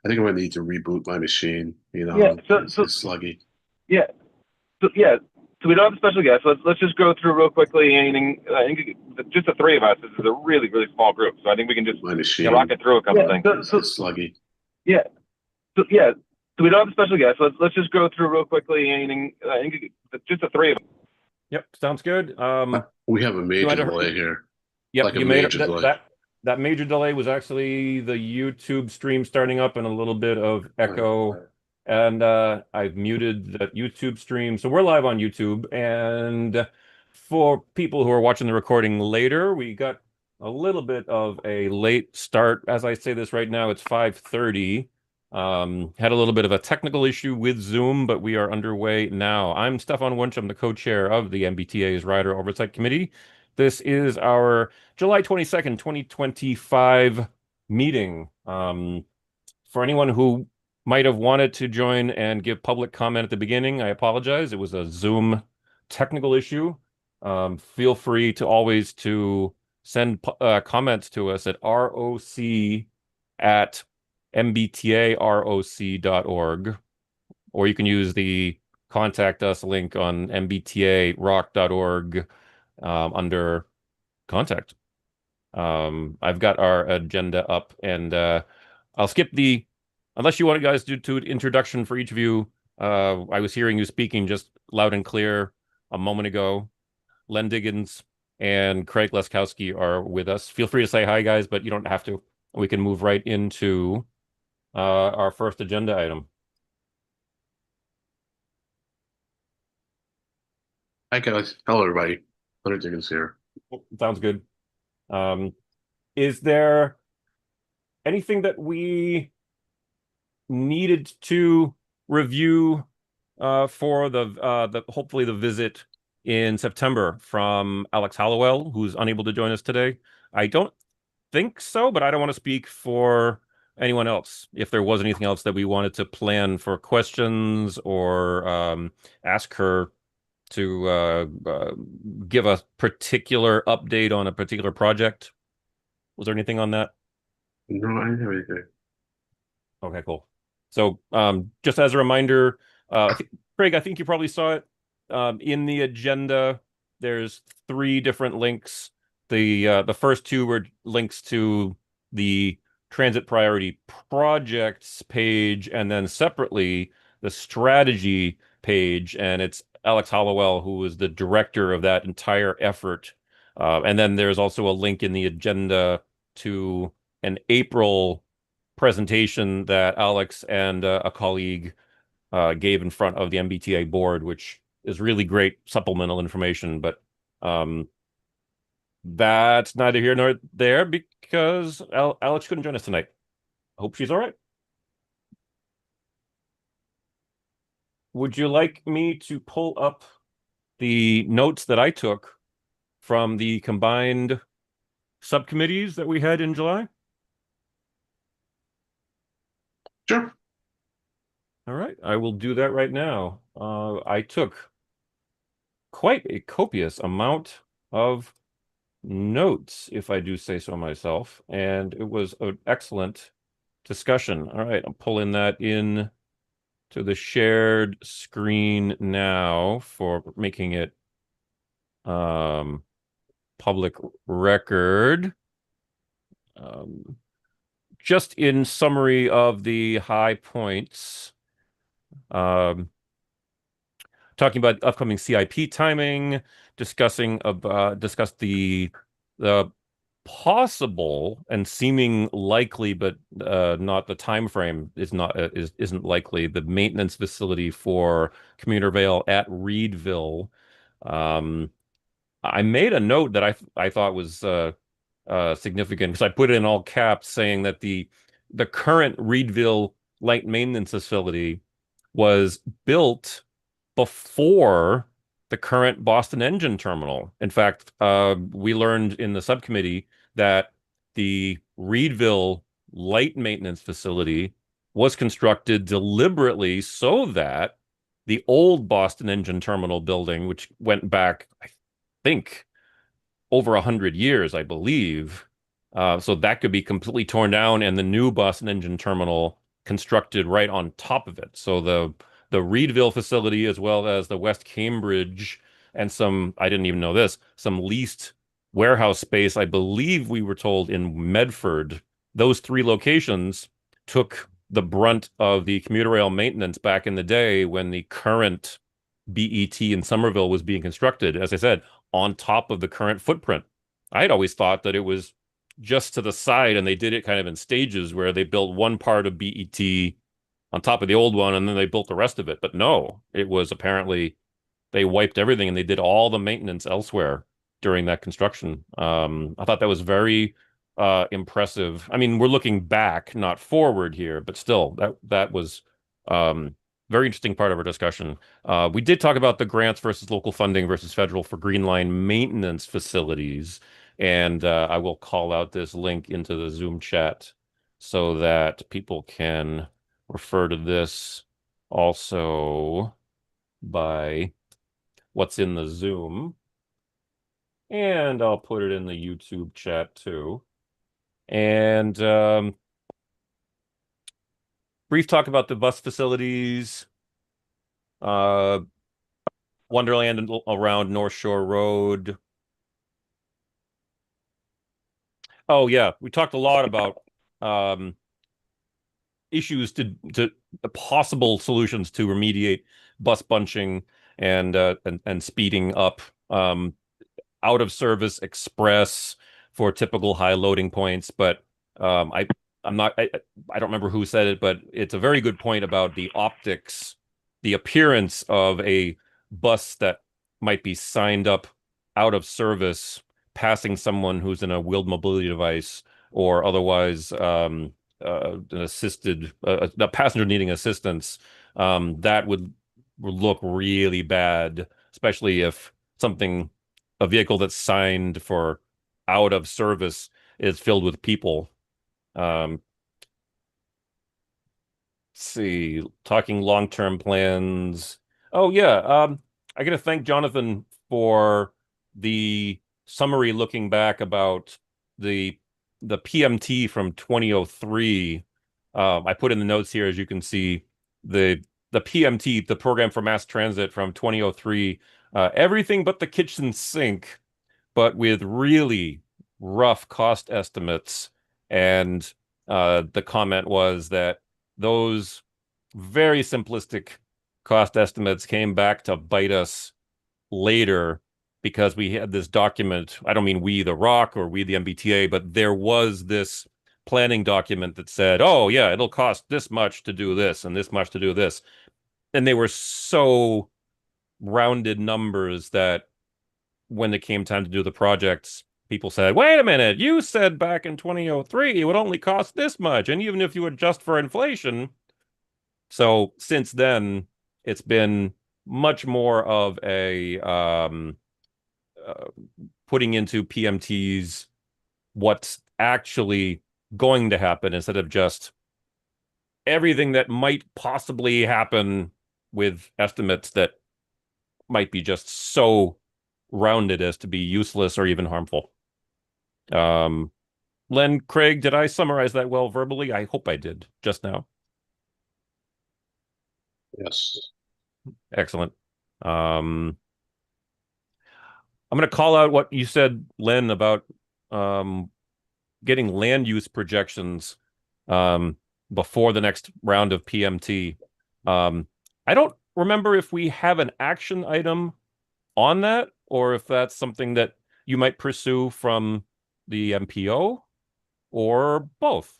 I think I'm gonna need to reboot my machine. Yeah. It's sluggy. Yeah. Yeah. So we don't have a special guest. Let's just go through real quickly. Anything? I think just the three of us. This is a really small group, so I think we can just My rock machine it through a couple things. is sluggy. Yeah. Yeah. So we don't have a special guest. Let's just go through real quickly. Anything? I think just the three of us. Yep, sounds good. We have a You major might have, delay here, yep, like a you made it. major That delay. that that major delay was actually the YouTube stream starting up and a little bit of echo. And I've muted the YouTube stream. So we're live on YouTube. And for people who are watching the recording later, we got a little bit of a late start. As I say this right now, it's 5:30. Had a little bit of a technical issue with Zoom, but we are underway now. I'm Stefan Wunsch. I'm the co-chair of the MBTA's Rider Oversight Committee. This is our July 22nd, 2025 meeting. For anyone who might have wanted to join and give public comment at the beginning, I apologize. It was a Zoom technical issue. Feel free to always to send comments to us at roc@mbtaroc.org, or you can use the contact us link on mbtaroc.org under contact. I've got our agenda up, and I'll skip unless you want guys to do an introduction for each of you. I was hearing you speaking just loud and clear a moment ago. Len Diggins and Craig Leskowski are with us. Feel free to say hi, guys, but you don't have to. We can move right into our first agenda item. Hi guys. Hello everybody. Leonard Diggins here. Sounds good. Is there anything that we needed to review for the hopefully the visit in September from Alex Hallowell, who's unable to join us today? I don't think so, but I don't want to speak for anyone else. If there was anything else that we wanted to plan for questions or ask her to give a particular update on a particular project. Was there anything on that? No, I didn't have anything. Okay, cool. So just as a reminder, Craig, I think you probably saw it in the agenda. There's three different links. The first two were links to the transit priority projects page, and then separately the strategy page. And it's Alex Hallowell, who is the director of that entire effort. And then there's also a link in the agenda to an April presentation that Alex and a colleague gave in front of the MBTA board, which is really great supplemental information. But that's neither here nor there because Alex couldn't join us tonight. I hope she's all right. Would you like me to pull up the notes that I took from the combined subcommittees that we had in July? Sure. All right, I will do that right now. I took quite a copious amount of notes, if I do say so myself, and it was an excellent discussion. All right, I'm pulling that in to the shared screen now for making it public record. Just in summary of the high points, talking about upcoming CIP timing, discussed the possible and seeming likely, but not the time frame isn't likely, the maintenance facility for commuter rail at Reedville. I made a note that I thought was significant because I put it in all caps saying that the current Reedville light maintenance facility was built before the current Boston Engine Terminal. In fact, we learned in the subcommittee that the Reedville light maintenance facility was constructed deliberately so that the old Boston Engine Terminal building, which went back, I think, over 100 years, I believe, so that could be completely torn down and the new Boston Engine Terminal constructed right on top of it. So the Reedville facility, as well as the West Cambridge and some, I didn't even know this, some leased warehouse space, I believe we were told in Medford, those three locations took the brunt of the commuter rail maintenance back in the day when the current BET in Somerville was being constructed, as I said, on top of the current footprint. I had always thought that it was just to the side and they did it kind of in stages where they built one part of BET on top of the old one and then they built the rest of it. But no, it was apparently they wiped everything and they did all the maintenance elsewhere during that construction. I thought that was very impressive. I mean, we're looking back, not forward here, but still, that was very interesting part of our discussion. We did talk about the grants versus local funding versus federal for Green Line maintenance facilities, and I will call out this link into the Zoom chat so that people can refer to this also by what's in the Zoom. And I'll put it in the YouTube chat too. And brief talk about the bus facilities, Wonderland around North Shore Road. Oh yeah, we talked a lot about issues to possible solutions to remediate bus bunching and speeding up. Out of service express for typical high loading points, but I don't remember who said it, but it's a very good point about the optics, the appearance of a bus that might be signed up out of service, passing someone who's in a wheeled mobility device or otherwise an assisted a passenger needing assistance. That would look really bad, especially if a vehicle that's signed for out of service is filled with people. Let's see, talking long-term plans. Oh yeah, I got to thank Jonathan for the summary looking back about the PMT from 2003. I put in the notes here, as you can see, the PMT, the Program for Mass Transit from 2003. Everything but the kitchen sink, but with really rough cost estimates. And the comment was that those very simplistic cost estimates came back to bite us later because we had this document. I don't mean we, the Rock, or we, the MBTA, but there was this planning document that said, oh, yeah, it'll cost this much to do this and this much to do this. And they were so rounded numbers that when it came time to do the projects, people said, wait a minute, you said back in 2003 it would only cost this much. And even if you adjust for inflation. So since then, it's been much more of a putting into PMTs what's actually going to happen instead of just everything that might possibly happen with estimates that might be just so rounded as to be useless or even harmful. Len, Craig, did I summarize that well verbally? I hope I did just now. Yes. Excellent. I'm going to call out what you said, Len, about getting land use projections before the next round of PMT. I don't remember if we have an action item on that or if that's something that you might pursue from the MPO or both.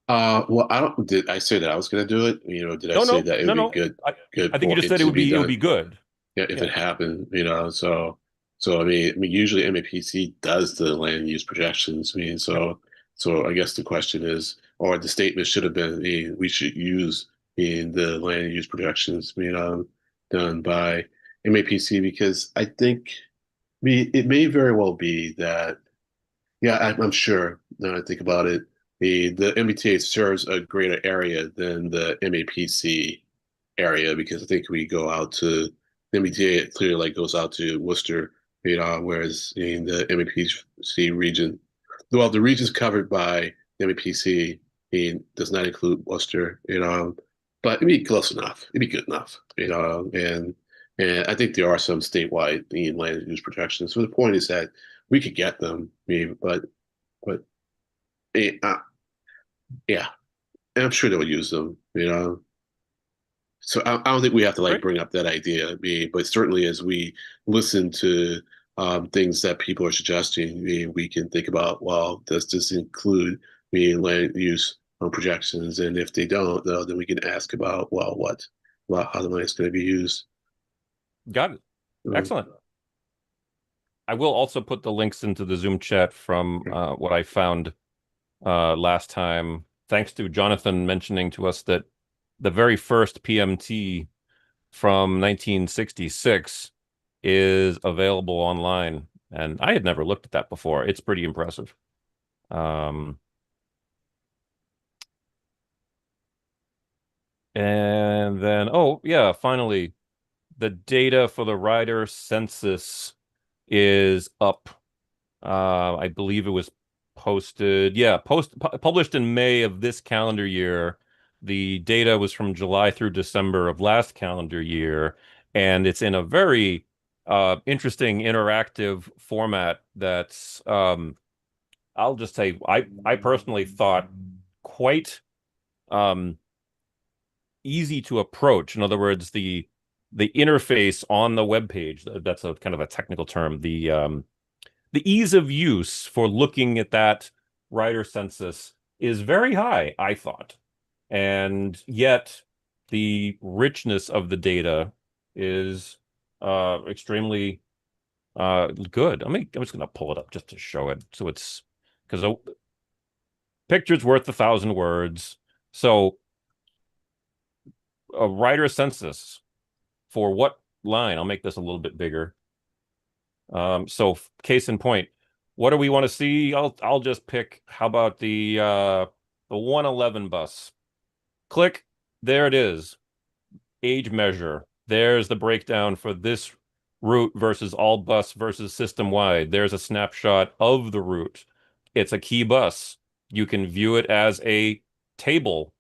Well, did I say that I was going to do it? Did I say that it would be good? I think you just said it would be good. Yeah, if it happened, so I mean, usually MAPC does the land use projections. So I guess the question is, or the statement should have been, we should use the land use projections, done by MAPC because I think, it may very well be that, yeah, I'm sure. Now I think about it, the MBTA serves a greater area than the MAPC area because I think we go out to the MBTA clearly like goes out to Worcester, whereas in the MAPC region, well, the region's covered by the MAPC, It does not include Worcester, but it'd be close enough. It'd be good enough, and I think there are some statewide land use projections. So the point is that we could get them, but eh, uh, yeah, and I'm sure they'll use them. So I don't think we have to like Great. bring up that idea, but certainly as we listen to things that people are suggesting, we can think about, well, does this include land use projections? And if they don't, though, then we can ask about, well, how the money is going to be used. Got it. Um, Excellent. I will also put the links into the Zoom chat from what I found last time, thanks to Jonathan mentioning to us that the very first PMT from 1966 is available online. And I had never looked at that before. It's pretty impressive. And then, oh, yeah, finally, the data for the rider census is up. I believe it was published in May of this calendar year. The data was from July through December of last calendar year, and it's in a very interesting interactive format that's I'll just say I personally thought quite um, easy to approach. In other words, the interface on the web page, that's a kind of a technical term, the ease of use for looking at that rider census is very high, I thought. And yet the richness of the data is extremely good. I'm just going to pull it up just to show it. So it's because a picture's worth 1,000 words. So a rider census for what line? I'll make this a little bit bigger. So case in point, what do we want to see? I'll just pick, how about the 111 bus? Click, there it is. Age measure. There's the breakdown for this route versus all bus versus system wide. There's a snapshot of the route. It's a key bus. You can view it as a table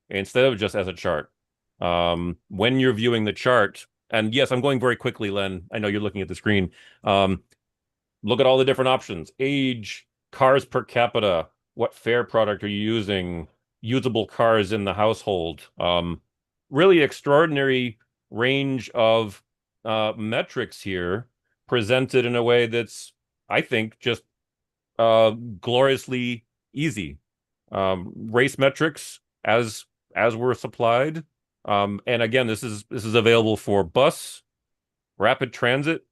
instead of just as a chart. When you're viewing the chart, and yes, I'm going very quickly, Len. I know you're looking at the screen. Look at all the different options. Age, cars per capita, what fare product are you using, usable cars in the household. Really extraordinary range of metrics here presented in a way that's, I think, just gloriously easy. Race metrics as were supplied. And again, this is available for bus, rapid transit,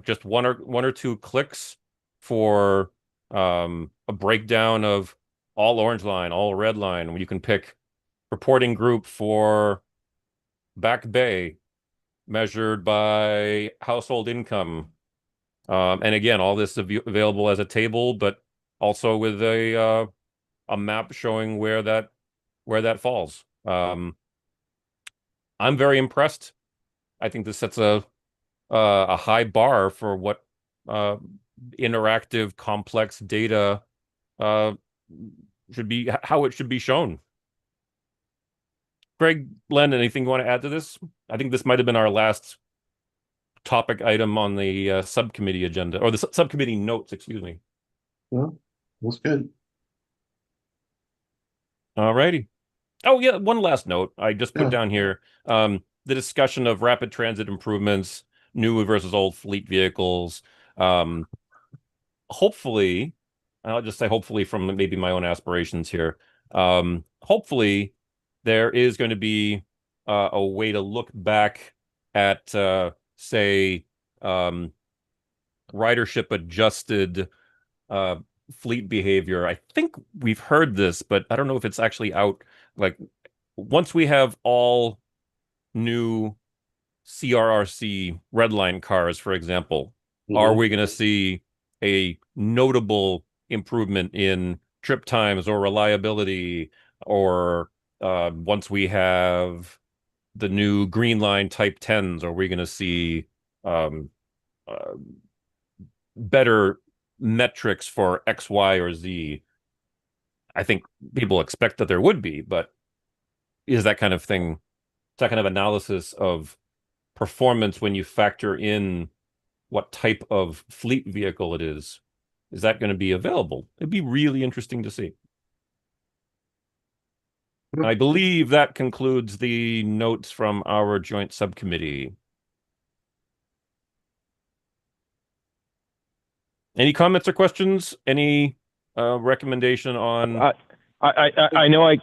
just one or two clicks for a breakdown of all orange line, all red line. You can pick reporting group for Back Bay measured by household income. And again, all this is available as a table, but also with a map showing where that falls. I'm very impressed. I think this sets a high bar for what interactive, complex data should be, how it should be shown. Greg, Len, anything you want to add to this? I think this might have been our last topic item on the subcommittee agenda, or the subcommittee notes, excuse me. well, that's good. All righty. Oh, yeah, one last note. I just put Yeah. down here the discussion of rapid transit improvements, new versus old fleet vehicles. Hopefully, I'll just say hopefully from maybe my own aspirations here. Hopefully, there is going to be a way to look back at, say, ridership adjusted fleet behavior. I think we've heard this, but I don't know if it's actually out. Like, once we have all new CRRC redline cars, for example, are we going to see a notable improvement in trip times or reliability? Or once we have the new green line type 10s, are we going to see um, uh, better metrics for X, Y, or Z? I think people expect that there would be, but is that kind of thing, that kind of analysis of performance when you factor in what type of fleet vehicle it is that going to be available? It'd be really interesting to see. I believe that concludes the notes from our joint subcommittee. Any comments or questions? Any recommendation on? I know I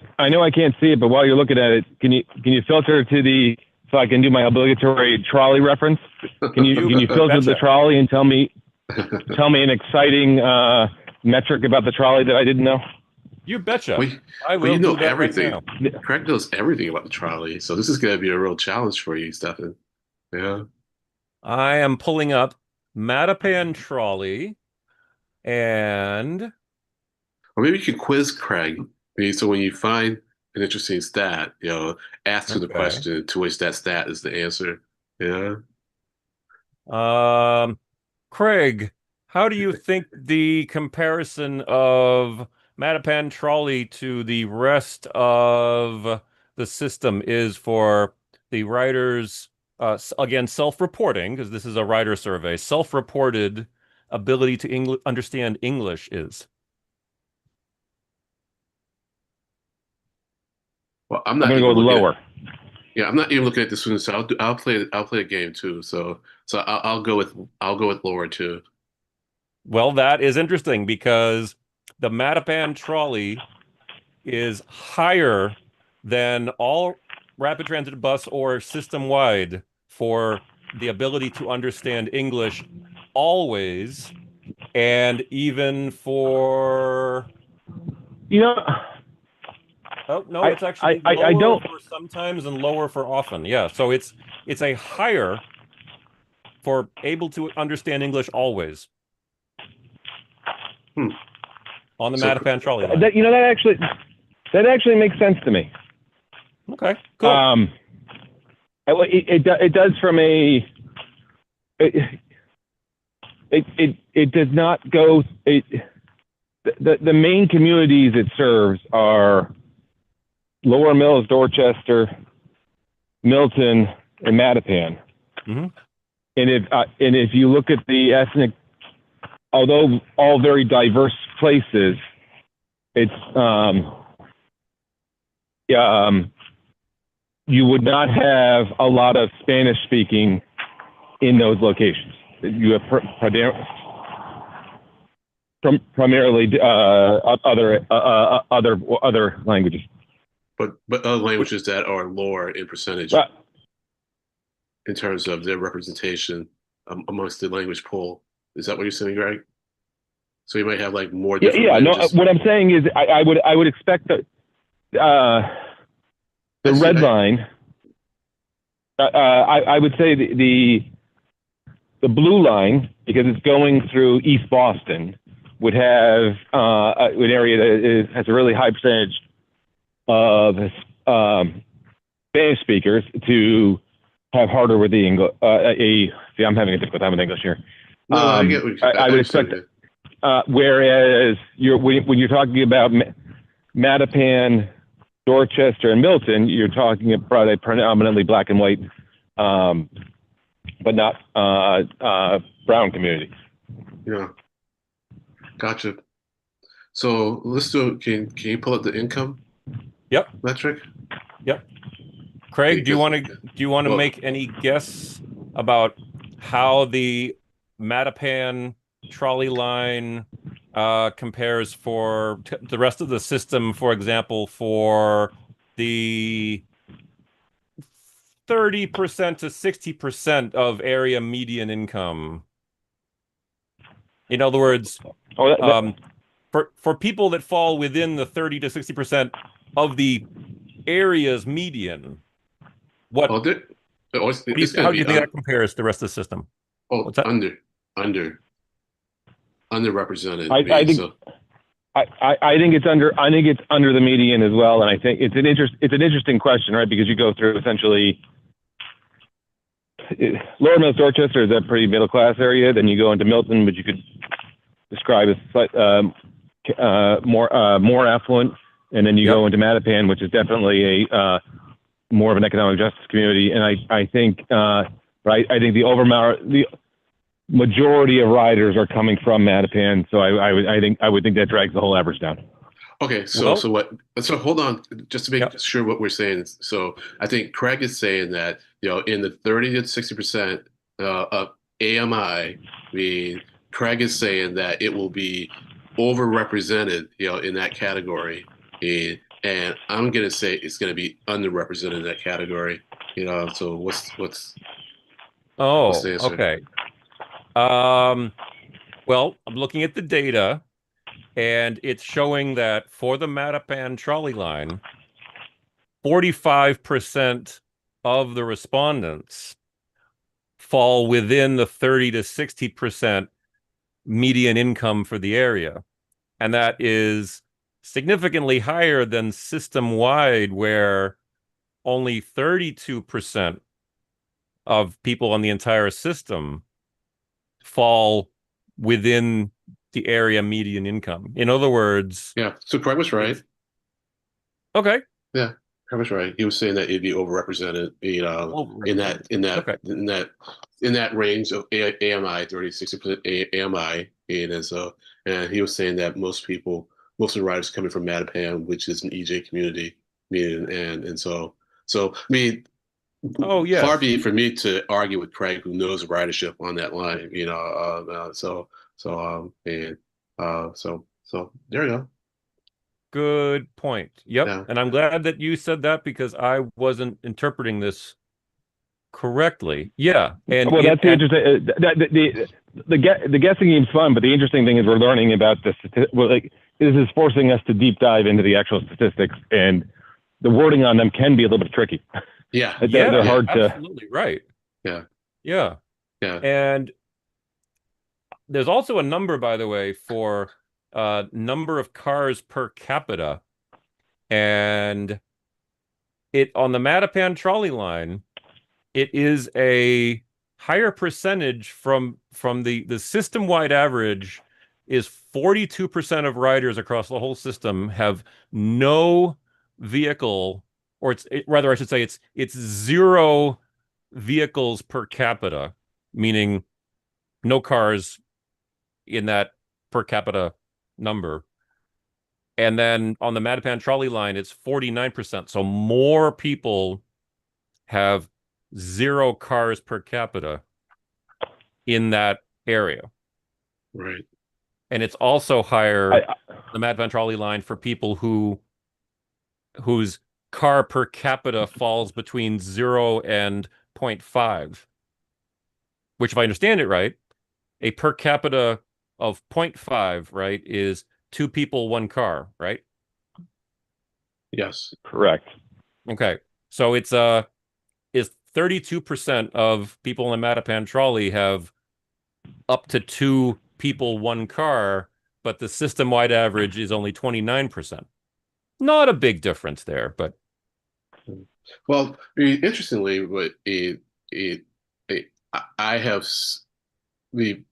can't see it, but while you're looking at it, can you filter to so I can do my obligatory trolley reference? Can you filter the trolley and tell me an exciting metric about the trolley that I didn't know? You betcha. I will. You know everything. Right. Craig knows everything about the trolley, so this is going to be a real challenge for you, Stefan. Yeah. I am pulling up Mattapan trolley, and or maybe you could quiz Craig. So when you find an interesting stat, ask him the question to which that stat is the answer. Yeah. Craig, how do you think the comparison of Mattapan trolley to the rest of the system is for the riders, again, self-reporting, because this is a rider survey, self-reported ability to understand English is? Well, I'm not going to go lower. Yeah, I'm not even looking at this one, so I'll play a game too. So I'll go with lower too. Well, that is interesting because the Mattapan trolley is higher than all rapid transit bus or system-wide for the ability to understand English always, and even for... Oh, no, it's actually lower for sometimes and lower for often. Yeah, so it's a higher for able to understand English always. On the Mattapan trolley line. That actually makes sense to me. Okay, cool. It does from a. It does not go. The main communities it serves are Lower Mills, Dorchester, Milton, and Mattapan. Mm-hmm. And if you look at the ethnic, although all very diverse places, it's you would not have a lot of Spanish speaking in those locations. You have primarily other languages. But other languages that are lower in percentage in terms of their representation amongst the language pool. Is that what you're saying, Greg? So you might have like more different languages. No, what I'm saying is I would expect that the red line, I would say the blue line, because it's going through East Boston, would have an area that has a really high percentage of Spanish speakers to have harder with the English. See, I'm having a difficult time with English here. No, I would expect. Whereas when you're talking about Mattapan, Dorchester, and Milton, you're talking about a predominantly black and white, but not brown community. Yeah, gotcha. So let's do. Can you pull up the income? Yep. Metric. Yep. Craig, do you want to make any guess about how the Mattapan trolley line compares for the rest of the system? For example, for the 30% to 60% of area median income. In other words, for people that fall within the 30 to 60% of the area's median, how do you think that compares to the rest of the system? Oh, what's that? Underrepresented. I think it's under the median as well, and I think it's an interesting question, right? Because you go through essentially Lower Mills, Dorchester is a pretty middle class area. Then you go into Milton, which you could describe as more affluent, and then you go into Mattapan, which is definitely a more of an economic justice community. And I think I think the majority of riders are coming from Mattapan, so I would think that drags the whole average down. Okay, so hold on, just to make sure what we're saying. So I think Craig is saying that, in the 30 to 60% of AMI, Craig is saying that it will be overrepresented, in that category, and I'm gonna say it's gonna be underrepresented in that category. So what's the answer? Okay. Well, I'm looking at the data, and it's showing that for the Mattapan trolley line, 45% of the respondents fall within the 30 to 60% median income for the area. And that is significantly higher than system-wide, where only 32% of people on the entire system fall within the area median income. In other words, yeah. So Craig was right. Okay. Yeah, Craig was right. He was saying that it'd be overrepresented, in that range of AMI, 30-60% AMI, and he was saying that most of the riders coming from Mattapan, which is an EJ community, so I mean, far be it for me to argue with Craig, who knows ridership on that line, so there you go. Good point. Yep. Yeah. And I'm glad that you said that, because I wasn't interpreting this correctly. Yeah. And well, that's interesting. The guessing game's fun, but the interesting thing is we're learning about this is forcing us to deep dive into the actual statistics, and the wording on them can be a little bit tricky. Yeah. They're hard to. Absolutely right. Yeah. Yeah. Yeah. And there's also a number, by the way, for number of cars per capita, and it on the Mattapan trolley line, it is a higher percentage from the system-wide average is 42% of riders across the whole system have no vehicle, or rather I should say it's 0 vehicles per capita, meaning no cars in that per capita number. And then on the Mattapan trolley line, it's 49%. So more people have 0 cars per capita in that area. Right. And it's also higher, the Mattapan trolley line, for people whose car per capita falls between 0 and 0.5, which, if I understand it right, a per capita of 0.5, right, is 2 people, 1 car, right? Yes. Correct. Okay. So it's 32% of people in the Mattapan trolley have up to 2 people, 1 car, but the system-wide average is only 29%. Not a big difference there, but well, interestingly, I have the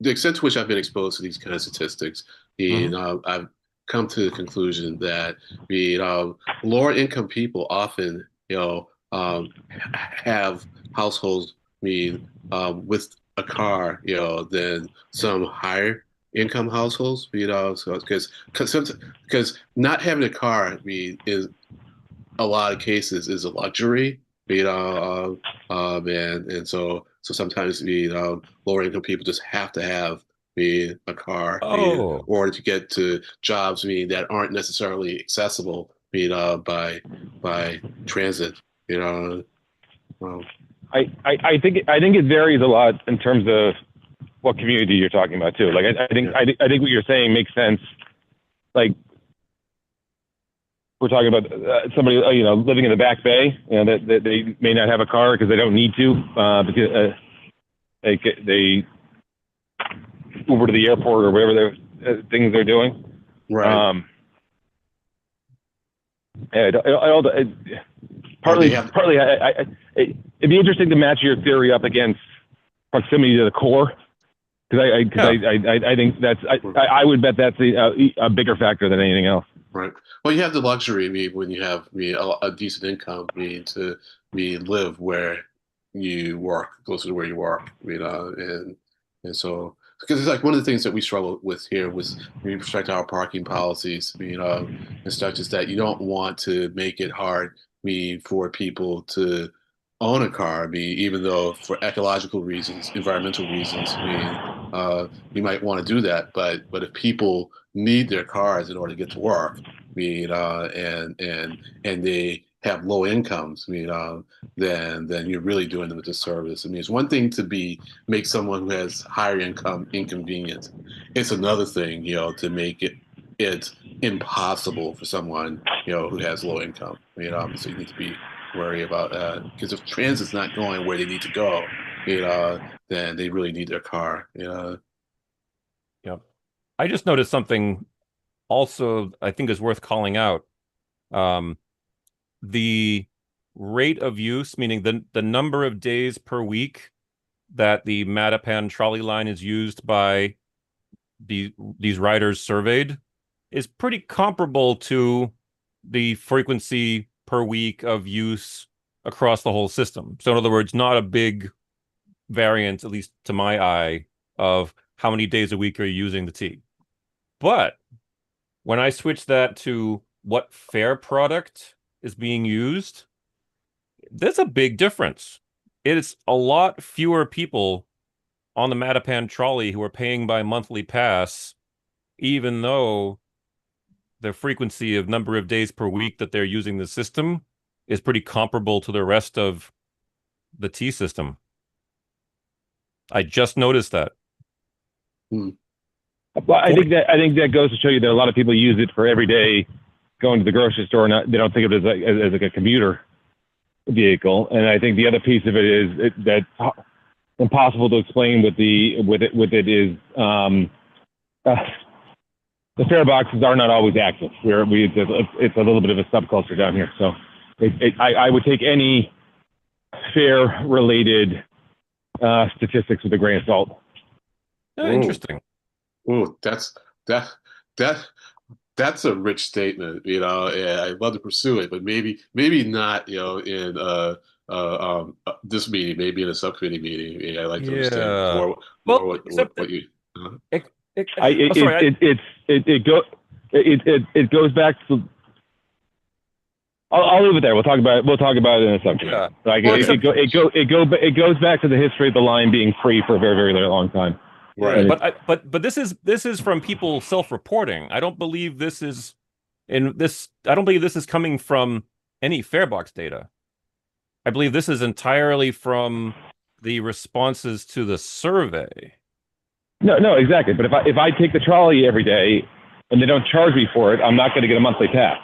extent to which I've been exposed to these kind of statistics, I've come to the conclusion that lower income people often, have households with a car, than some higher income households, so because not having a car, is a lot of cases is a luxury, and so sometimes lower income people just have to have a car in order to get to jobs that aren't necessarily accessible by transit. I think it varies a lot in terms of what community you're talking about too. Like I think what you're saying makes sense. Like we're talking about somebody living in the Back Bay, that they may not have a car because they don't need to, because they Uber to the airport or whatever things they're doing. Right. Partly, it'd be interesting to match your theory up against proximity to the core, I think that's I would bet that's a bigger factor than anything else. Right. Well, you have the luxury, when you have a decent income, to live where you work, closer to where you work, and so because it's like one of the things that we struggle with here with we respect our parking policies, and such is that you don't want to make it hard, for people to own a car, even though for ecological reasons, environmental reasons, you might want to do that, but if people need their cars in order to get to work, and they have low incomes, then you're really doing them a disservice. It's one thing to make someone who has higher income inconvenient. It's another thing, to make it impossible for someone, who has low income. So you need to be worry about because if transit's not going where they need to go, then they really need their car. Yep. I just noticed something also I think is worth calling out. The rate of use, meaning the number of days per week that the Mattapan trolley line is used by these riders surveyed, is pretty comparable to the frequency per week of use across the whole system. So in other words, not a big variance, at least to my eye, of how many days a week are you using the T. But when I switch that to what fare product is being used, there's a big difference. It's a lot fewer people on the Mattapan trolley who are paying by monthly pass, even though the frequency of number of days per week that they're using the system is pretty comparable to the rest of the T system. I just noticed that. Hmm. Well, I think that goes to show you that a lot of people use it for every day going to the grocery store. They don't think of it as like a commuter vehicle. And I think the other piece of it is that's impossible to explain with it is the fare boxes are not always active. It's a little bit of a subculture down here. So I would take any fare related statistics with a grain of salt. Oh, interesting. Ooh, that's a rich statement, and I'd love to pursue it, but maybe not, in this meeting, maybe in a subcommittee meeting. I'd like to understand more what you. It goes back to. I'll leave it there. We'll talk about it in a second. Yeah. Like it goes back to the history of the line being free for a very, very long time. Right. But this is from people self-reporting. I don't believe this is coming from any farebox data. I believe this is entirely from the responses to the survey. No, exactly. But if I take the trolley every day and they don't charge me for it, I'm not going to get a monthly pass.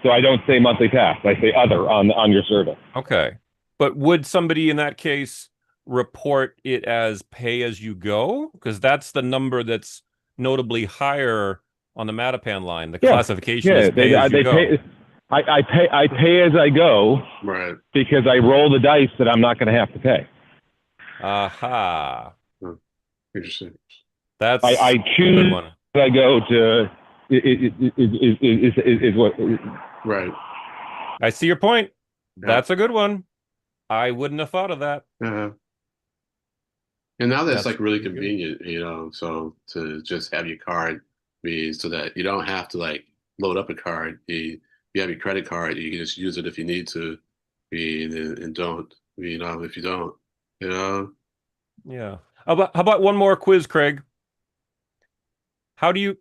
So I don't say monthly pass. I say other on your survey. Okay. But would somebody in that case report it as pay as you go? Because that's the number that's notably higher on the Mattapan line. The classification is pay as you go. I pay as I go, right? Because I roll the dice that I'm not going to have to pay. Aha. Interesting. That's I choose as I go to is what. Right. I see your point. Yeah. That's a good one. I wouldn't have thought of that. And now that's like really convenient, so to just have your card be so that you don't have to like load up a card. You have your credit card, you can just use it if you need to, and don't, if you don't, Yeah. How about one more quiz, Craig? How do you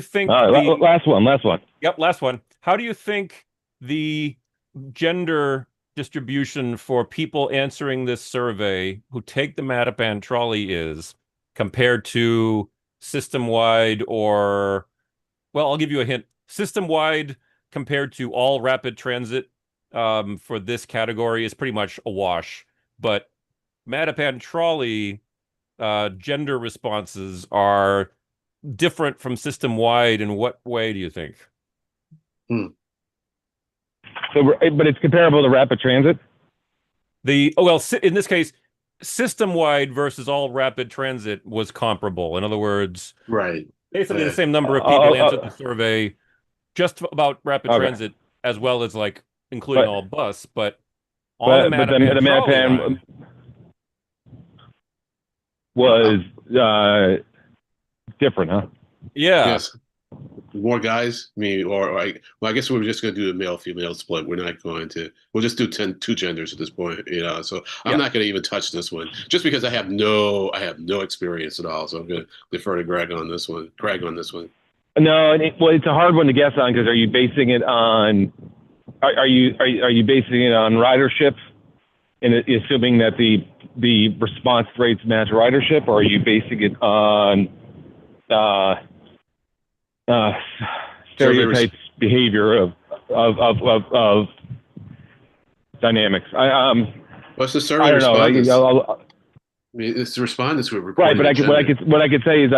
think last one. Yep, last one. How do you think the gender distribution for people answering this survey who take the Mattapan trolley is compared to system-wide I'll give you a hint. System-wide compared to all rapid transit for this category is pretty much a wash. But Mattapan trolley gender responses are different from system-wide. In what way do you think? So, but it's comparable to rapid transit? In this case, system-wide versus all rapid transit was comparable. In other words, Right. basically the Uh, same number of Uh, people uh, answered the survey just about rapid okay, transit as well as like including but all bus, but on the the Mattapan trolley Mattapan line, was different, huh? yeah. yes. More guys, I mean, or I, well, I guess we're just going to do a male-female split. We're not going to. We'll just do two genders at this point, you know. So I'm Yeah. not going to even touch this one, just because I have no experience at all. So I'm going to defer to Greg on this one. Greg on this one. No, well, it's a hard one to guess on because are you basing it on are you basing it on ridership and assuming that the response rates match ridership, or are you basing it on uh, uh, Survey. Res stereotypes behavior of dynamics? What's the survey I don't know. respondents? I mean, it's the respondents who are Right, reporting but the what gender. I could say is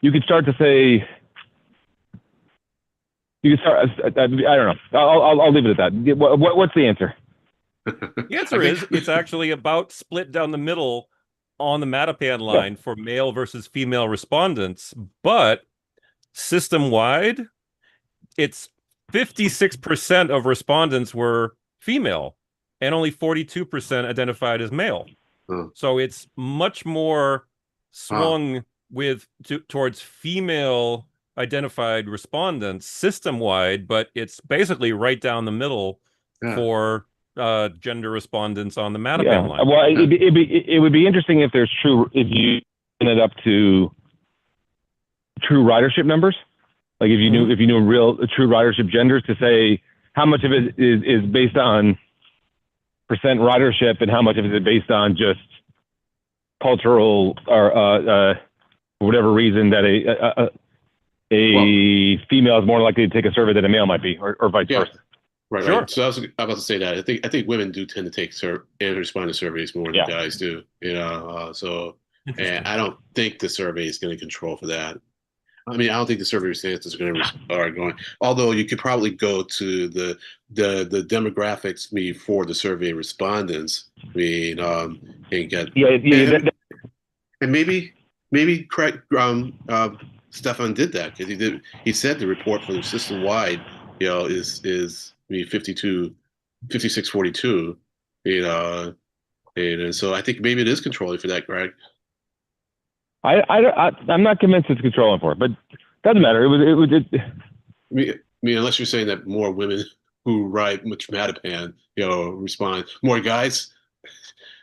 you could start to say you could start. I don't know. I'll leave it at that. What's the answer? The I answer think. is it's actually about split down the middle on the Mattapan Yeah. line for male versus female respondents, but system wide, it's 56% of respondents were female and only 42% identified as male. Oh, So it's much more oh, swung towards female identified respondents system wide, but it's basically right down the middle yeah, for gender respondents on the Mattapan Yeah. line. Well, yeah. it would be interesting if there's if you ended up to true ridership numbers. Like if you knew real true ridership genders to say how much of it is based on percent ridership and how much of it is based on just cultural or for whatever reason that Well, a female is more likely to take a survey than a male might be, or vice yeah. versa. Right, Sure. right. So I was about to say that. I think women do tend to take and respond to surveys more than Yeah. guys do. You know, and Interesting. I don't think the survey is going to control for that. I mean, I don't think the survey responses are going. Although you could probably go to the demographics for the survey respondents. I mean, and get Yeah. and maybe Craig Stefan did that because he said the report for the system wide, you know, is I mean 5642, you know, and so I think maybe it is controlling for that, Greg. I'm not convinced it's controlling for it, but doesn't matter. I mean, unless you're saying that more women who ride much Mattapan, you know, respond, more guys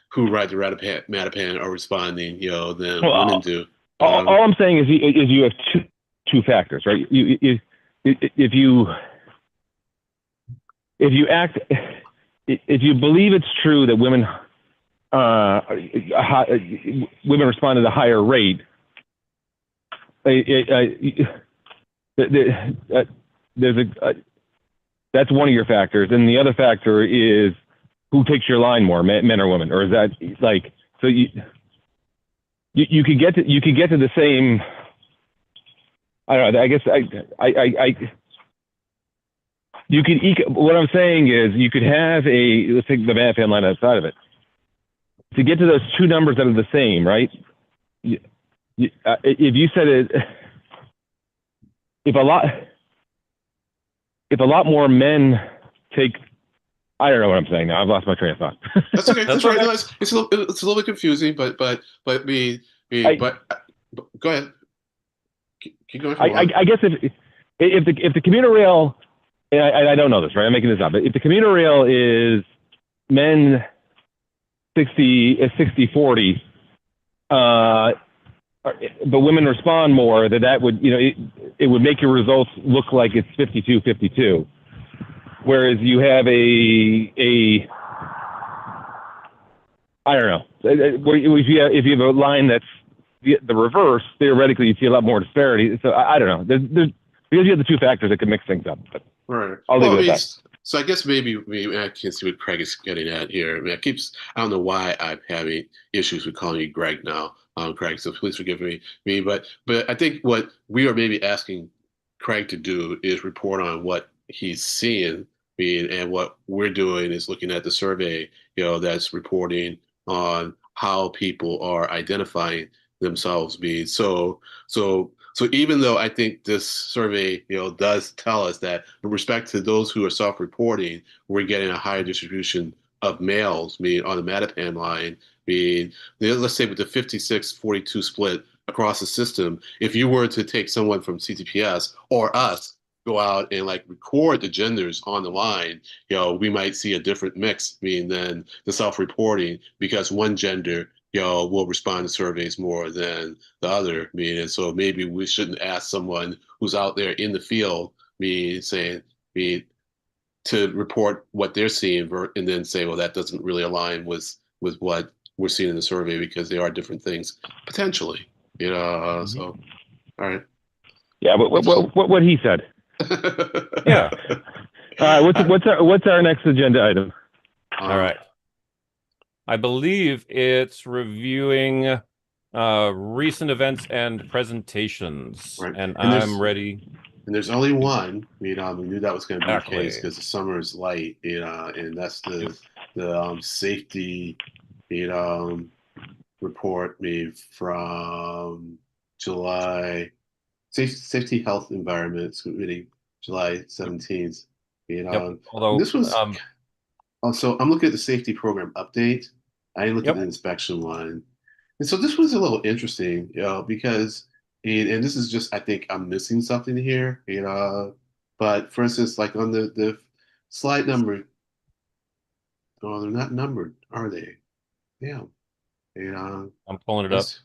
who ride the Mattapan are responding, you know, than women Well, do. all I'm saying is you have two factors, right? If you believe it's true that women respond at a higher rate, there's that's one of your factors, and the other factor is who takes your line more, men or women, or is that like so you could get to the same. I don't know. I guess you could. What I'm saying is you could have let's take the Mattapan line outside of it. To get to those two numbers that are the same, right? If you said it, if a lot more men take, I don't know what I'm saying now. I've lost my train of thought. That's okay. That's right. Okay. No, it's a little bit confusing, but go ahead. Keep going. I guess if the commuter rail, and I don't know this, right? I'm making this up. But if the commuter rail is men 60-40, but women respond more, that would, you know, it would make your results look like it's 52-52. Whereas you have I don't know, if you have a line that's the reverse, theoretically you see a lot more disparity. So I don't know. There's because you have the two factors that could mix things up. But Right. I'll leave it at that. So I guess maybe I can see what Craig is getting at here. I mean, I don't know why I'm having issues with calling you Greg now, Craig. So please forgive me. But I think what we are maybe asking Craig to do is report on what he's seeing, and what we're doing is looking at the survey, you know, that's reporting on how people are identifying themselves being. So even though I think this survey, does tell us that with respect to those who are self-reporting, we're getting a higher distribution of males, meaning on the Mattapan line, meaning let's say with the 56-42 split across the system, if you were to take someone from CTPS or us, go out and like record the genders on the line, we might see a different mix, meaning than the self-reporting, because one gender, will respond to surveys more than the other. Meaning, so maybe we shouldn't ask someone who's out there in the field, me saying, me to report what they're seeing, and then say, well, that doesn't really align with what we're seeing in the survey because they are different things potentially. So all right. Yeah, but what he said. Yeah. All right, what's our next agenda item? All right. I believe it's reviewing recent events and presentations, Right. and And I'm ready. And there's only one. We knew that was going to be the case Exactly. because the summer is light, and that's the safety, report made from July safety health environment committee, July 17th. Yep. And Although, this was also, I'm looking at the safety program update. I didn't look at the yep. inspection one. And so this was a little interesting, because, and this is just, I think I'm missing something here, but for instance, like on the slide number, oh, they're not numbered, are they? Yeah. I'm pulling it up. That's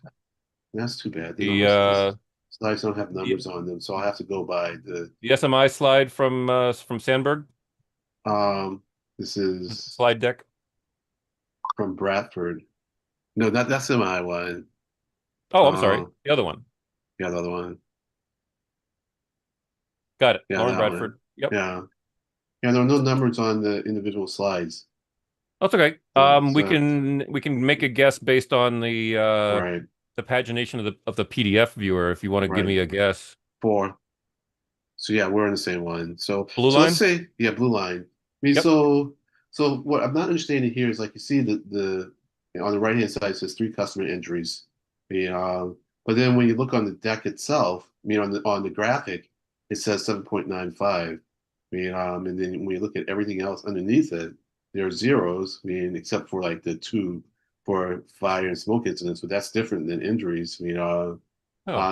that's too bad. The The numbers, this uh slides don't have the, numbers on them, so I'll have to go by the SMI slide from Sandberg um, this is slide deck. from Bradford. No, that's my one. Oh, I'm sorry. Uh, The other one. yeah, the other one. Got it. Yeah, Lauren that one. Bradford. Yep. Yeah. Yeah, there are no numbers on the individual slides. That's okay. So, We so can make a guess based on right, the pagination of the PDF viewer if you want to give right. me a guess. 4. So yeah, we're on the same one. So Blue so let's line? say, yeah, blue line. I mean, Yep. so what I'm not understanding here is like you see on the right hand side it says 3 customer injuries. But then when you look on the deck itself, on the graphic, it says 7.95. And then when you look at everything else underneath it, there are zeros, except for like the 2 for fire and smoke incidents, but that's different than injuries. Oh,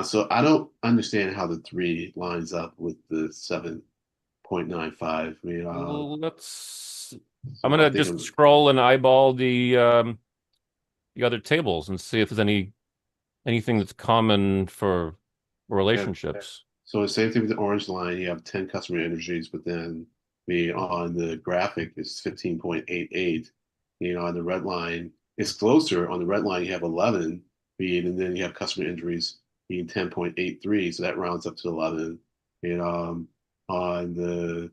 So I don't understand how the 3 lines up with the 7.95. let's. I'm So I gonna think just scroll and eyeball the other tables and see if there's anything that's common for yeah. relationships. So the same thing with the orange line, you have 10 customer energies, but then on the graphic is 15.88. On the red line, it's closer. On the red line, you have 11, and then you have customer injuries being 10.83, so that rounds up to 11. And on the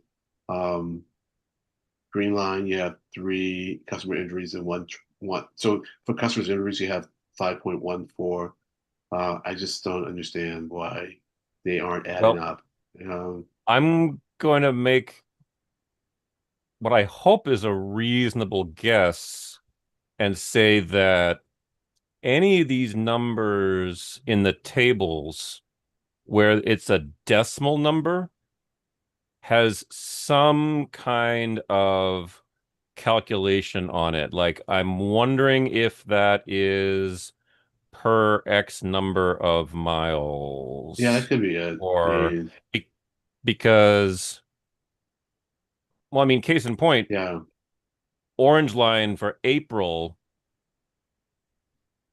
um, green line, you have 3 customer injuries and one. So for customers injuries, you have 5.14. I just don't understand why they aren't adding Well, up. I'm going to make what I hope is a reasonable guess and say that any of these numbers in the tables where it's a decimal number has some kind of calculation on it. Like I'm wondering if that is per X number of Yeah, that miles could be it. or be because, well, I mean, case in point, Yeah, orange line for April,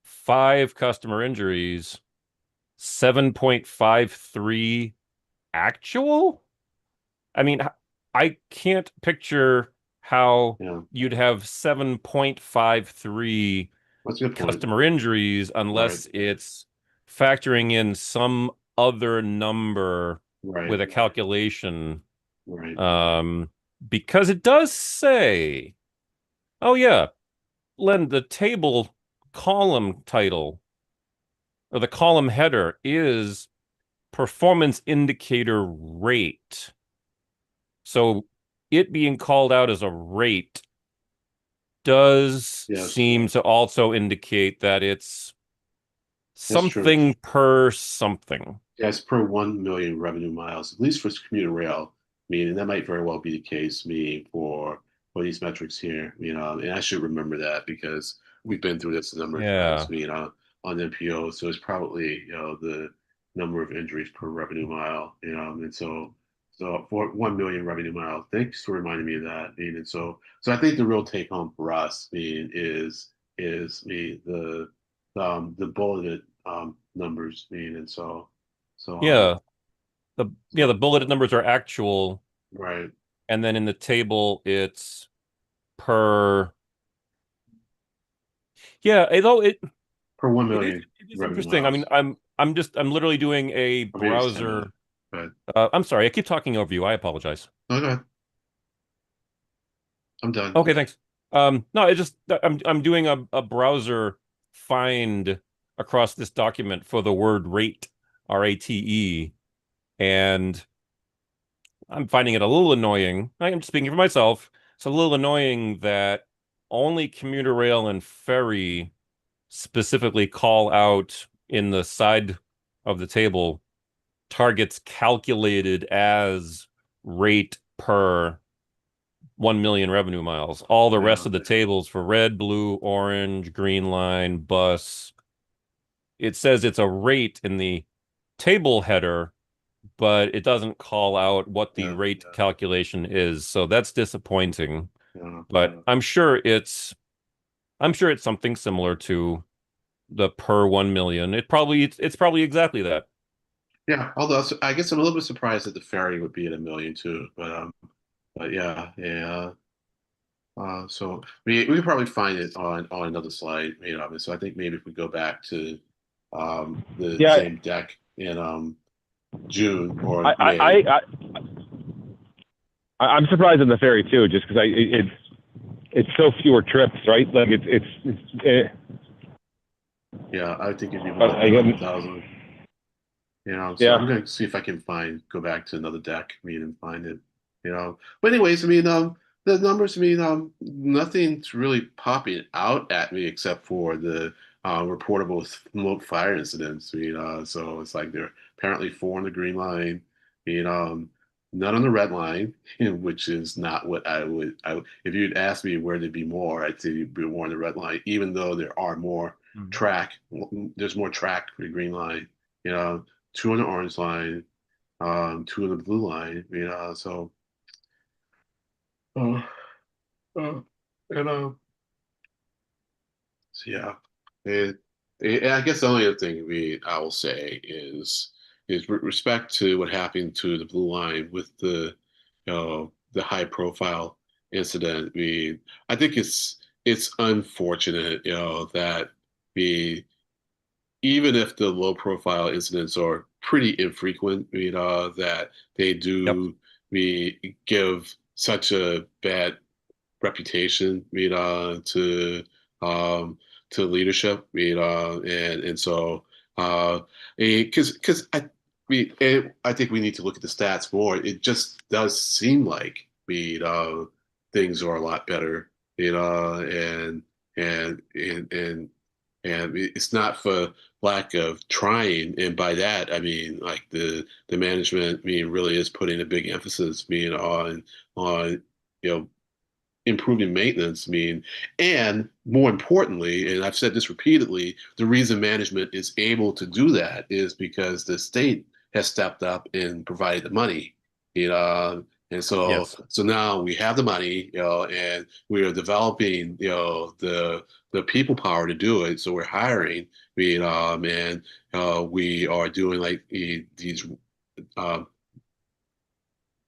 5 customer injuries, 7.53 actual. I mean, I can't picture how yeah. you'd have 7.53 That's a good point. customer injuries Right, unless it's factoring in some other number right, with a calculation. right. Um, because it does say, oh yeah, Len, the table column title or the column header is performance indicator rate. So it being called out as a rate does Yes, seem to also indicate that it's that's true. something per something. Yes, per 1 million revenue miles, at least for commuter rail. Meaning that might very well be the case, meaning for these metrics here, and I should remember that because we've been through this a number of times, Yeah. on MPO. So it's probably, the number of injuries per revenue mile, and so for 1 million revenue miles. Thanks for reminding me of that. And so I think the real take home for us, is the bulleted numbers, so Yeah. The bulleted numbers are actual, right, and then in the table it's per. Yeah, although per 1 it is million it is revenue interesting. I mean, miles. I'm literally doing a Or maybe it's 10 million. browser. But I'm sorry, I keep talking over you. I apologize. okay, I'm done. Okay, thanks. No, it's just I'm doing a browser find across this document for the word rate, RATE, and I'm finding it a little annoying. I am speaking for myself. It's a little annoying that only commuter rail and ferry specifically call out in the side of the table targets calculated as rate per 1 million revenue miles. All the rest Yeah, of the tables for red, blue, orange, green line, bus, it says it's a rate in the table header, but it doesn't call out what the yeah, rate calculation is. So that's disappointing. yeah, But I'm sure it's something similar to the per 1 million. It's probably exactly that. yeah. Although I guess I'm a little bit surprised that the ferry would be at a million too. But yeah, yeah. So we could probably find it on another slide, so I think maybe if we go back to the Yeah, same deck in June or I, I, May. I, I'm surprised in the ferry too, just because it's so fewer trips, right? Like Yeah, I think it'd be more but like I get, 100,000. So I'm yeah, going to see if I can go back to another deck, and find it. But anyways, the numbers, nothing's really popping out at me except for the reportable smoke fire incidents. So it's like there are apparently four on the green line, none on the red line, which is not what if you'd asked me where there'd be more, I'd say it'd be more on the red line, even though there are more Mhm. track, there's more track for the green line. You know, two on the orange line, two on the blue line. Uh, uh, and so yeah, and I guess the only other thing I will say is with respect to what happened to the blue line with the high profile incident. I think it's unfortunate, that we even if the low profile incidents are pretty infrequent, that they Yep. do we give such a bad reputation, to leadership, and so because I think we need to look at the stats more. It just does seem like things are a lot better, and and it's not for lack of trying, and by that I mean like the management, really is putting a big emphasis, on you know improving maintenance, and more importantly, and I've said this repeatedly, the reason management is able to do that is because the state has stepped up and provided the money, and Yes. so now we have the money, and we are developing, the people power to do it. So we're hiring, and we are doing like these um,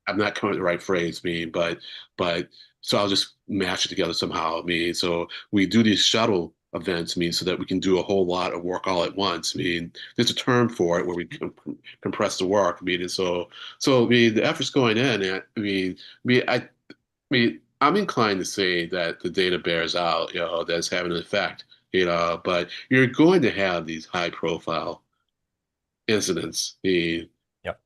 I'm not coming up with the right phrase, but so I'll just mash it together somehow. So we do these shuttle events, so that we can do a whole lot of work all at once. There's a term for it where we compress the work. The effort's going in. And I'm inclined to say that the data bears out, that's having an effect. But you're going to have these high profile incidents. Yep.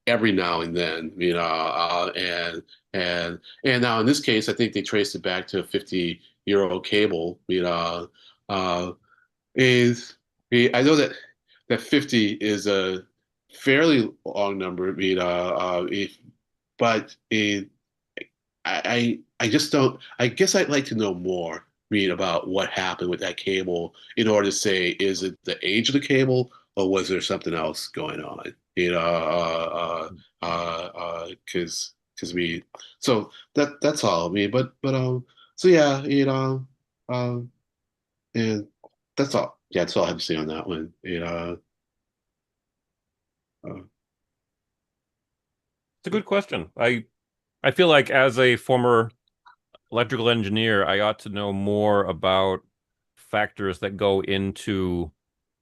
Every now and then, and and now in this case, I think they traced it back to a 50-year-old cable. Uh, is I know that 50 is a fairly long number. But I just don't. I guess I'd like to know more, about what happened with that cable in order to say, is it the age of the cable or was there something else going on? Because so that's all. So yeah, and that's all. Yeah, that's all I have to say on that one. Uh, It's a good question. I feel like as a former electrical engineer, I ought to know more about factors that go into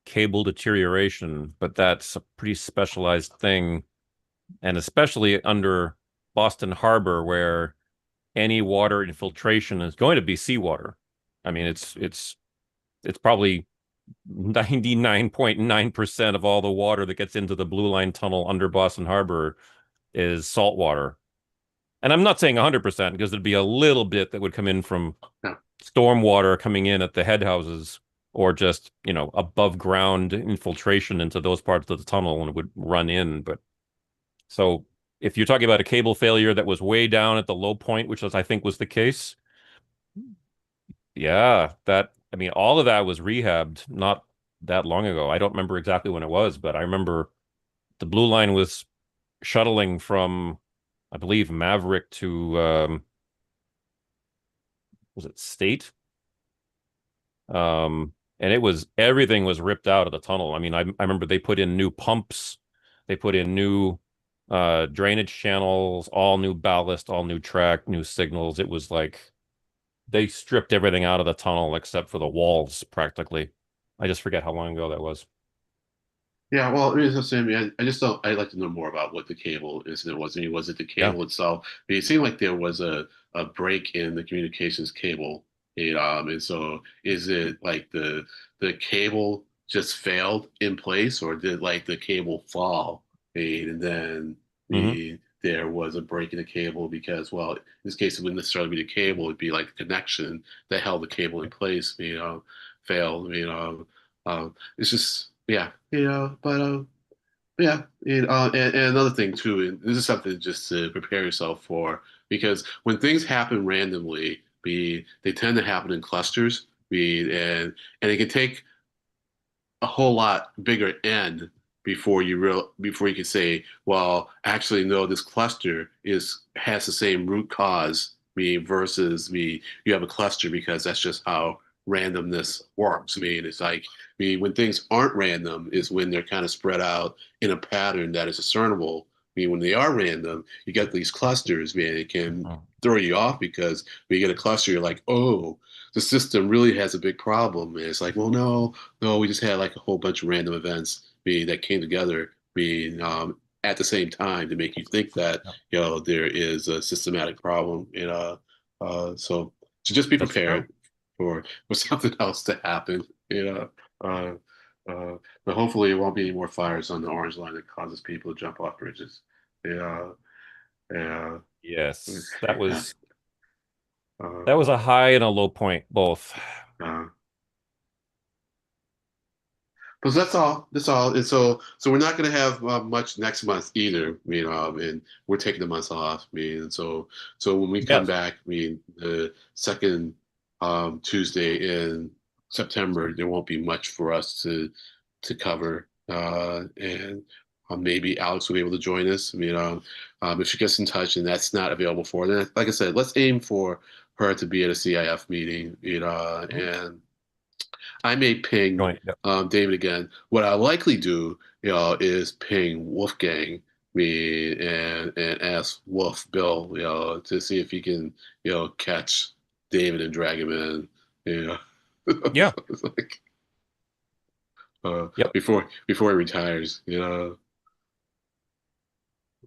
cable deterioration, but that's a pretty specialized thing, and especially under Boston Harbor, where any water infiltration is going to be seawater. I mean, it's probably 99.9% of all the water that gets into the Blue Line tunnel under Boston Harbor is salt water. And I'm not saying 100% because there'd be a little bit that would come in from yeah. storm water coming in at the head houses, or just, above ground infiltration into those parts of the tunnel, and it would run in. But so if you're talking about a cable failure that was way down at the low point, which I think was the case, yeah, I mean, all of that was rehabbed not that long ago. I don't remember exactly when it was, but I remember the Blue Line was shuttling from, I believe, Maverick to, was it State? And everything was ripped out of the tunnel. I mean, I remember they put in new pumps, they put in new drainage channels, all new ballast, all new track, new signals. It was like they stripped everything out of the tunnel except for the walls, practically. I just forget how long ago that was. Yeah, well, it is the same. I just don't. I'd like to know more about what the cable incident was. I mean, was it the Yeah. cable itself? I mean, it seemed like there was a break in the communications cable. And so is it like the cable just failed in place, or did like the cable fall? And then Hmm. there was a break in the cable because, well, in this case, it wouldn't necessarily be the cable; it'd be like the connection that held the cable in place. Failed. It's just yeah, yeah, and another thing too, and this is something just to prepare yourself for, because when things happen randomly, they tend to happen in clusters, and it can take a whole lot bigger N before you can say, well, actually, no, this cluster has the same root cause, versus you have a cluster because that's just how randomness works. It's like, when things aren't random is when they're kind of spread out in a pattern that is discernible. When they are random, you get these clusters, it can throw you off, because when you get a cluster, you're like, oh, the system really has a big problem. And it's like, well, no, we just had like a whole bunch of random events that came together at the same time to make you think that Yeah. there is a systematic problem. So just be That's true. prepared for something else to happen. Uh, but hopefully it won't be any more fires on the Orange Line that causes people to jump off bridges. Yeah, yeah, Yes, yeah. Uh, that was a high and a low point, both. uh, But that's all. That's all. And so we're not going to have much next month either. And we're taking the month off. So when we come Yes. back, the second Tuesday in September, there won't be much for us to cover. And maybe Alex will be able to join us. If she gets in touch and that's not available for her, then like I said, let's aim for her to be at a CIF meeting. And I may ping Joint. Yep. David again. What I'll likely do, is ping Wolfgang and ask Wolf Bill, to see if he can, catch David and drag him in, you know, Yeah. like, Yep. before he retires,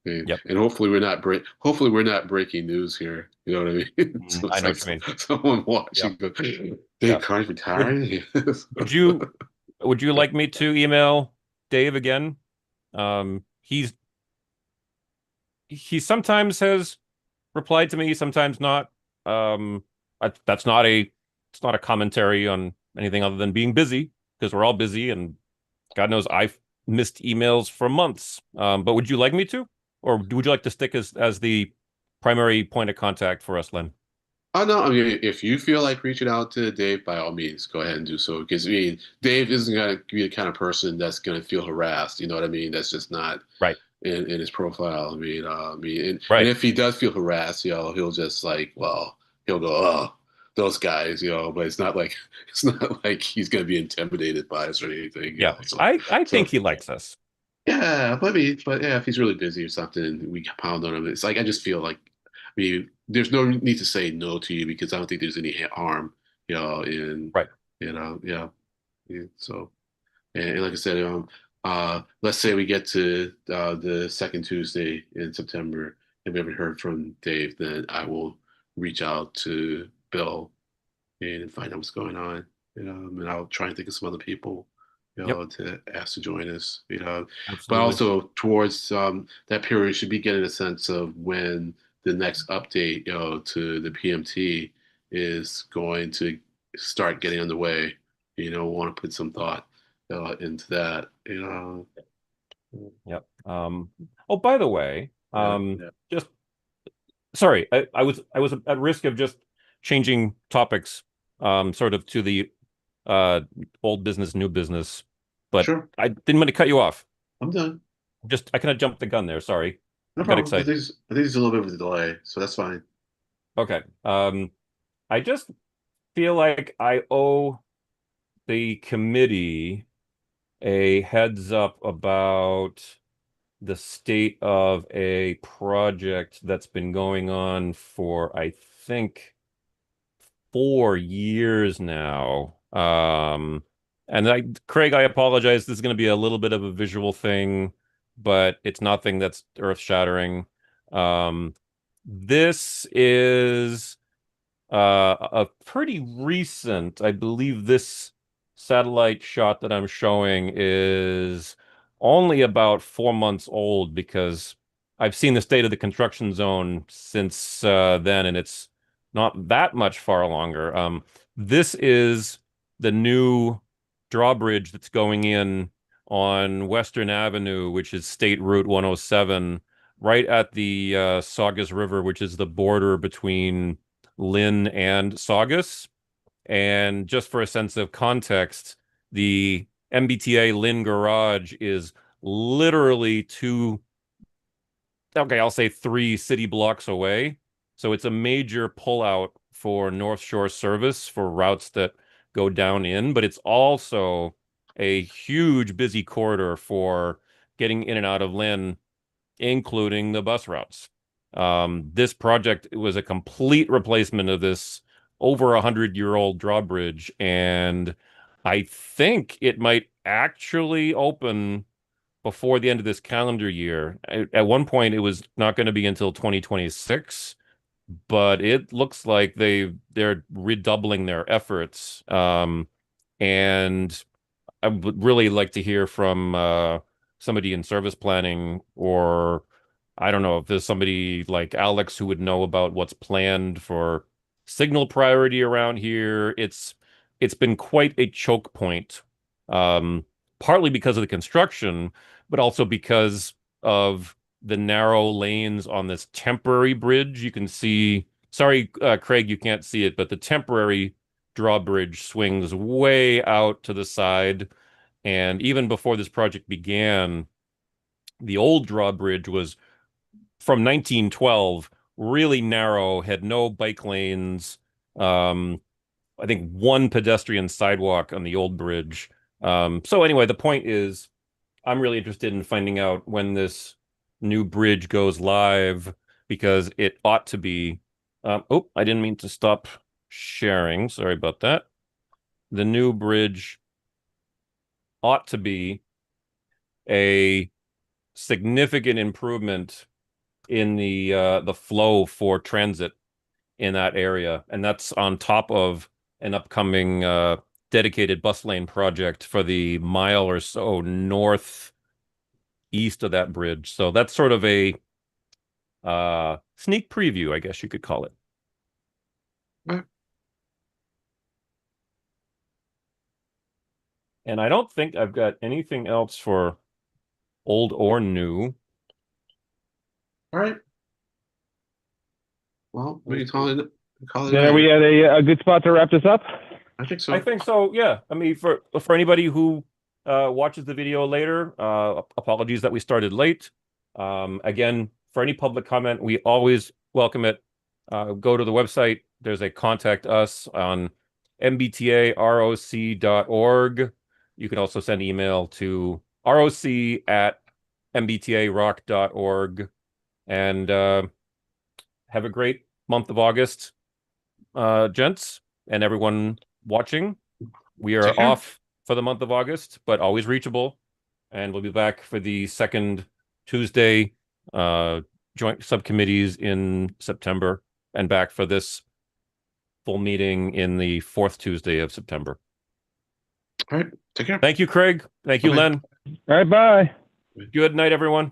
And, Yep. and hopefully we're not breaking news here. You know what I mean? So I it's know like what you mean. someone Yeah. watching go, Yeah. Dave Carney's Would retiring. would you would you like me to email Dave again? He sometimes has replied to me, sometimes not. That's not a it's not a commentary on anything other than being busy because we're all busy, and God knows I've missed emails for months. But would you like me to, or would you like to stick as the primary point of contact for us, Len? Oh no, I mean, if you feel like reaching out to Dave, by all means, go ahead and do so. Because I mean, Dave isn't gonna be the kind of person that's gonna feel harassed. You know what I mean? That's just not Right, in his profile. And right. if he does feel harassed, he'll just like, well, he'll go, oh, those guys, But it's not like it's not like he's gonna be intimidated by us or anything, Yeah, So, I think so he likes us. yeah, but yeah, if he's really busy or something, we can pound on him. It's like I just feel like, there's no need to say no to you because I don't think there's any harm, in Right. yeah. So, and like I said, let's say we get to the second Tuesday in September and we haven't heard from Dave, then I will reach out to Bill and find out what's going on. And I'll try and think of some other people, Yep, to ask to join us. But absolutely. also towards that period, should be getting a sense of when the next update, to the PMT is going to start getting underway. Want to put some thought into that. Yep. Oh, by the way, Yeah. just sorry, I was at risk of just changing topics, sort of to the uh old business, new business, but Sure. I didn't mean to cut you off. I'm done. Just I kind of jumped the gun there. Sorry. No I got problem. excited. I think there's a little bit of a delay, so that's fine. Okay. I just feel like I owe the committee a heads up about the state of a project that's been going on for, I think, 4 years now. And Craig, I apologize. This is going to be a little bit of a visual thing, but it's nothing that's earth-shattering. Um, this is a pretty recent, I believe this satellite shot that I'm showing is only about 4 months old because I've seen the state of the construction zone since then, and it's not that much far longer. This is the new drawbridge that's going in on Western Avenue, which is State Route 107, right at the Saugus River, which is the border between Lynn and Saugus. And just for a sense of context, the MBTA Lynn garage is literally okay, I'll say 3 city blocks away. So it's a major pullout for North Shore service for routes that go down in, but it's also a huge busy corridor for getting in and out of Lynn, including the bus routes. This project was a complete replacement of this over 100-year-old drawbridge, and I think it might actually open before the end of this calendar year. At one point, it was not going to be until 2026, but it looks like they're redoubling their efforts. And I would really like to hear from somebody in service planning, or I don't know if there's somebody like Alex who would know about what's planned for signal priority around here. It's been quite a choke point, um, partly because of the construction, but also because of the narrow lanes on this temporary bridge. You can see, sorry, Craig, you can't see it, but the temporary drawbridge swings way out to the side. And even before this project began, the old drawbridge was from 1912, really narrow, had no bike lanes. Um, I think one pedestrian sidewalk on the old bridge. So anyway, the point is, I'm really interested in finding out when this new bridge goes live because it ought to be. Oh, I didn't mean to stop sharing. Sorry about that. The new bridge ought to be a significant improvement in the flow for transit in that area, and that's on top of an upcoming dedicated bus lane project for the mile or so northeast of that bridge. So that's sort of sneak preview, I guess you could call it. Right. And I don't think I've got anything else for old or new. All right. Well, we can call it a Then are night. we at a good spot to wrap this up? I think so. I think so. Yeah. I mean, for anybody who watches the video later, apologies that we started late. Again, for any public comment, we always welcome it. Go to the website. There's a contact us on mbtaroc.org. You can also send email to roc@mbtaroc.org. And have a great month of August, gents, and everyone watching. We are Take care. off for the month of August, but always reachable. And we'll be back for the second Tuesday joint subcommittees in September, and back for this full meeting in the fourth Tuesday of September. All right. Take care. Thank you, Craig. Thank you, Bye-bye. Len. All right, bye. Good night, everyone.